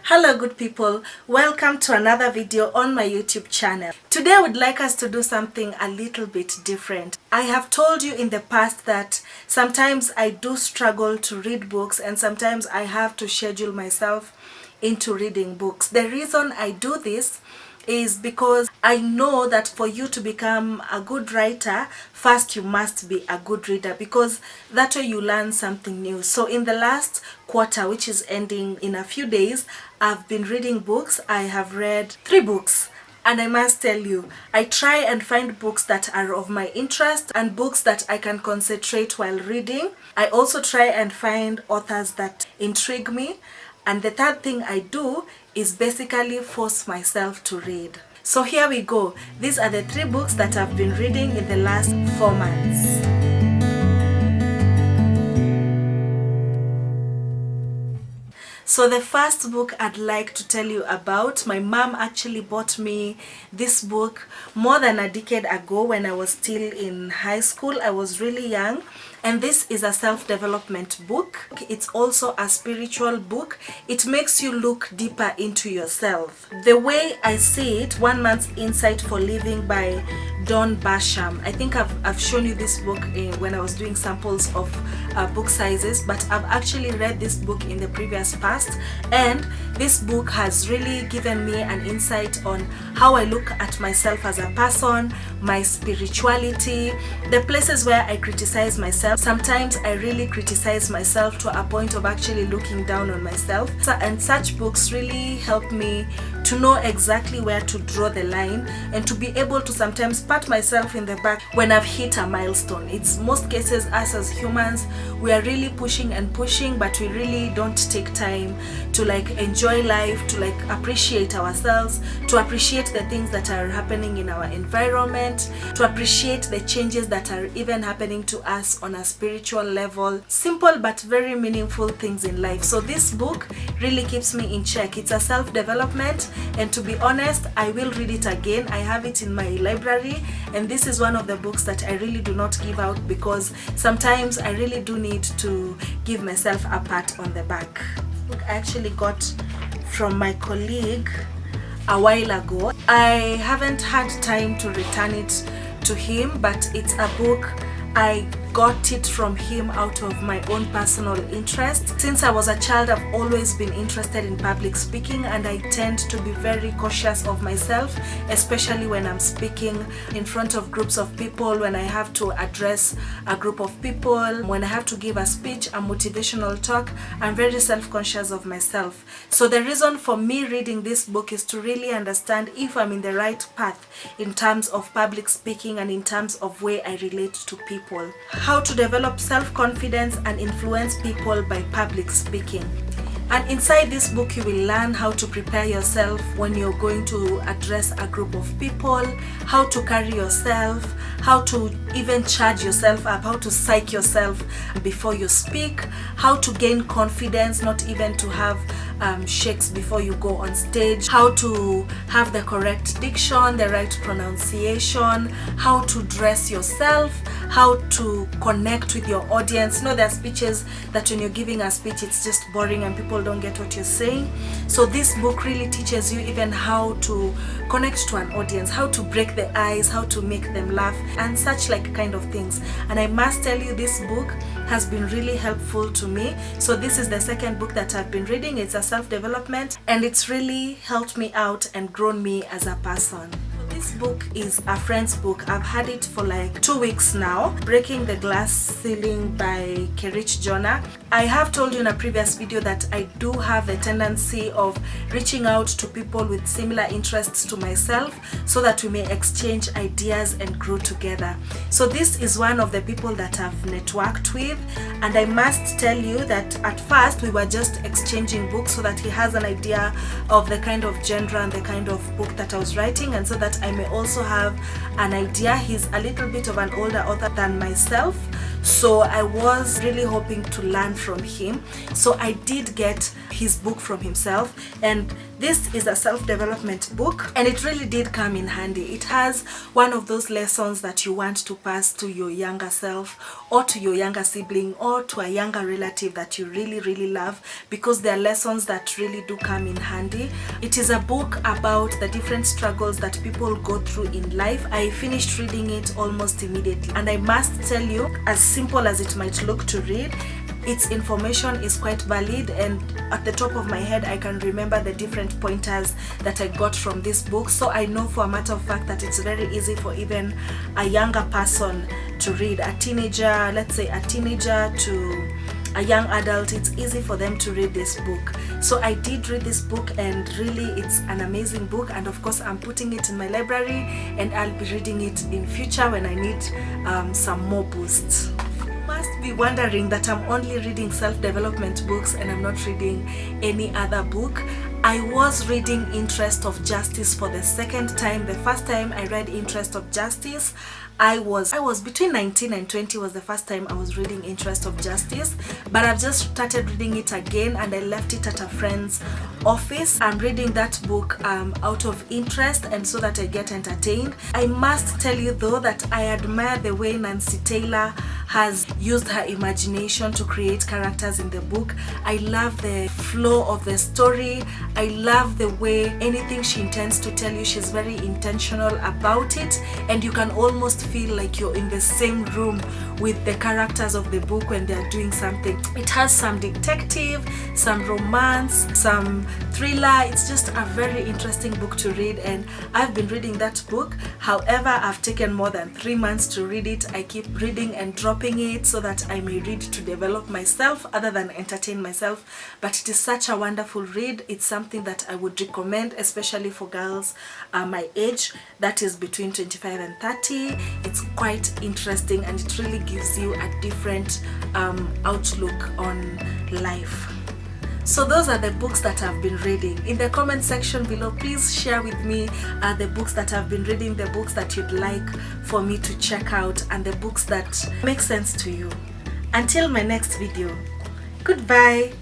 Hello good people, welcome to another video on my YouTube channel. Today I would like us to do something a little bit different. I have told you in the past that sometimes I do struggle to read books and sometimes I have to schedule myself into reading books. The reason I do this is because I know that for you to become a good writer, first you must be a good reader, because that way you learn something new. So in the last quarter, which is ending in a few days, I've been reading books. I have read 3 books. And I must tell you, I try and find books that are of my interest and books that I can concentrate while reading. I also try and find authors that intrigue me. And the third thing I do is basically force myself to read. So here we go. These are the 3 books that I've been reading in the last 4 months. So the first book I'd like to tell you about, my mom actually bought me this book more than a decade ago when I was still in high school. I was really young. And this is a self-development book. It's also a spiritual book. It makes you look deeper into yourself. The way I see it, 1 Man's Insight for Living by Don Basham. I think I've shown you this book when I was doing samples of book sizes, but I've actually read this book in the previous past, and this book has really given me an insight on how I look at myself as a person, my spirituality, the places where I criticize myself. Sometimes I really criticize myself to a point of actually looking down on myself. And such books really help me to know exactly where to draw the line and to be able to sometimes pat myself in the back when I've hit a milestone. It's most cases us as humans, we are really pushing and pushing, but we really don't take time to enjoy life, to appreciate ourselves, to appreciate the things that are happening in our environment, to appreciate the changes that are even happening to us on a spiritual level. Simple but very meaningful things in life. So this book really keeps me in check. It's a self-development, and to be honest, I will read it again. I have it in my library, and this is one of the books that I really do not give out, because sometimes I really do need to give myself a pat on the back. Book I actually got from my colleague a while ago. I haven't had time to return it to him, but it's a book I got it from him out of my own personal interest. Since I was a child, I've always been interested in public speaking, and I tend to be very cautious of myself, especially when I'm speaking in front of groups of people, when I have to address a group of people, when I have to give a speech, a motivational talk. I'm very self-conscious of myself. So the reason for me reading this book is to really understand if I'm in the right path in terms of public speaking and in terms of way I relate to people. How to develop self-confidence and influence people by public speaking. And inside this book you will learn how to prepare yourself when you're going to address a group of people, how to carry yourself, how to even charge yourself up, how to psych yourself before you speak, how to gain confidence, not even to have shakes before you go on stage, how to have the correct diction, the right pronunciation, how to dress yourself, how to connect with your audience. You know, there are speeches that when you're giving a speech it's just boring and people don't get what you're saying. So this book really teaches you even how to connect to an audience, how to break the ice, how to make them laugh, and such kind of things. And I must tell you, this book has been really helpful to me. So this is the second book that I've been reading. It's a self-development, and it's really helped me out and grown me as a person. This book is a friend's book. I've had it for 2 weeks now. Breaking the Glass Ceiling by Kerich Jonah. I have told you in a previous video that I do have the tendency of reaching out to people with similar interests to myself so that we may exchange ideas and grow together. So this is one of the people that I've networked with, and I must tell you that at first we were just exchanging books so that he has an idea of the kind of genre and the kind of book that I was writing, and so that I may also have an idea. He's a little bit of an older author than myself, So I was really hoping to learn from him. So I did get his book from himself, and this is a self-development book, and it really did come in handy. It has one of those lessons that you want to pass to your younger self, or to your younger sibling, or to a younger relative that you really love, because there are lessons that really do come in handy. It is a book about the different struggles that people go through in life. I finished reading it almost immediately, and I must tell you, as simple as it might look to read, its information is quite valid, and at the top of my head I can remember the different pointers that I got from this book. So I know for a matter of fact that it's very easy for even a younger person to read. A teenager, let's say a teenager to a young adult, it's easy for them to read this book. So I did read this book, and really it's an amazing book, and of course I'm putting it in my library, and I'll be reading it in future when I need some more boosts. Must be wondering that I'm only reading self-development books and I'm not reading any other book. I was reading Interest of Justice for the second time. The first time I read Interest of Justice, I was between 19 and 20 was the first time I was reading Interest of Justice, but I've just started reading it again, and I left it at a friend's office. I'm reading that book out of interest and so that I get entertained. I must tell you though that I admire the way Nancy Taylor has used her imagination to create characters in the book. I love the flow of the story. I love the way anything she intends to tell you, she's very intentional about it, and you can almost feel like you're in the same room with the characters of the book when they're doing something. It has some detective, some romance, some thriller. It's just a very interesting book to read, and I've been reading that book. However, I've taken more than 3 months to read it. I keep reading and dropping it so that I may read to develop myself other than entertain myself. But it is such a wonderful read. It's something that I would recommend, especially for girls my age, that is between 25 and 30. It's quite interesting, and it really gives you a different outlook on life. So those are the books that I've been reading. In the comment section below, please share with me the books that I've been reading, the books that you'd like for me to check out, and the books that make sense to you. Until my next video, goodbye.